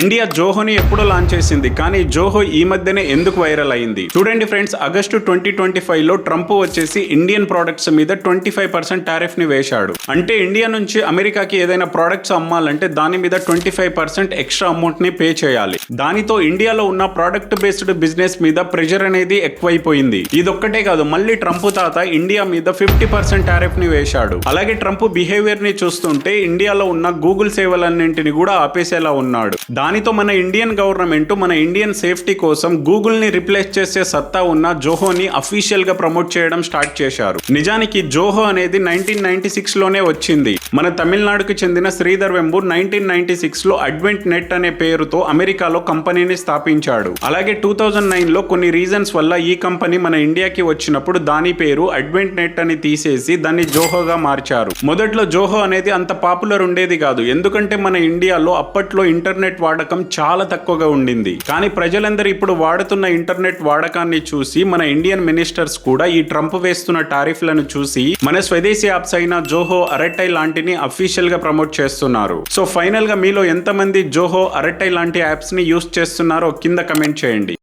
India జోహోని ఎప్పుడు launch చేసింది, కానీ జోహో ఈ మధ్యనే ఎందుకు వైరల్ అయింది? చూడండి ఫ్రెండ్స్, ఆగస్టు 2025 లో ట్రంప్ వచ్చేసి ఇండియన్ ప్రొడక్ట్స్ మీద 25% టారిఫ్ ని వేశాడు. అంటే ఇండియా నుంచి అమెరికాకి ఏదైనా ప్రొడక్ట్స్ అమ్మాలంటే దాని మీద 25% ఎక్స్ట్రా అమౌంట్ ని పే చేయాలి. దానితో ఇండియాలో ఉన్న ప్రొడక్ట్ బేస్డ్ బిజినెస్ మీద ప్రెషర్ అనేది ఎక్కువైపోయింది. ఇదొక్కటే కాదు, మళ్ళీ ట్రంప్ తాత ఇండియా మీద 50% టారిఫ్ ని వేశాడు. అలాగే ట్రంప్ బిహేవియర్ ని చూస్తుంటే ఇండియాలో ఉన్న గూగుల్ సేవలన్నింటిని కూడా ఆపేసేలా ఉన్నాడు. దానితో మన ఇండియన్ గవర్నమెంట్ మన ఇండియన్ సేఫ్టీ కోసం గూగుల్ ని రిప్లేస్ చేసే సత్తా ఉన్న జోహోని అఫీషియల్ గా ప్రమోట్ చేయడం స్టార్ట్ చేశారు. నిజానికి జోహో అనేది 1996 లోనే వచ్చింది. మన తమిళనాడుకు చెందిన శ్రీధర్ వెంబూర్ 1996 లో అడ్వెంట్ నెట్ అనే పేరుతో అమెరికాలో కంపెనీని స్థాపించాడు. అలాగే 2009 లో కొన్ని రీజన్స్ వల్ల ఈ కంపెనీ మన ఇండియాకి వచ్చినప్పుడు దాని పేరు అడ్వెంట్ నెట్ అని తీసేసి దాన్ని జోహోగా మార్చారు. మొదట్లో జోహో అనేది అంత పాపులర్ ఉండేది కాదు, ఎందుకంటే మన ఇండియాలో అప్పట్లో ఇంటర్నెట్ వాడకం చాలా తక్కువగా ఉండింది. కానీ ప్రజలందరూ ఇప్పుడు వాడుతున్న ఇంటర్నెట్ వాడకాన్ని చూసి మన ఇండియన్ మినిస్టర్స్ కూడా ఈ ట్రంప్ వేస్తున్న టారిఫ్లను చూసి మన స్వదేశీ యాప్స్ అయిన జోహో, అరెట్టై లాంటిని అఫీషియల్ గా ప్రమోట్ చేస్తున్నారు. సో ఫైనల్ గా మీలో ఎంతమంది జోహో, అరెట్టై లాంటి యాప్స్ ని యూస్ చేస్తున్నారో కింద కమెంట్ చేయండి.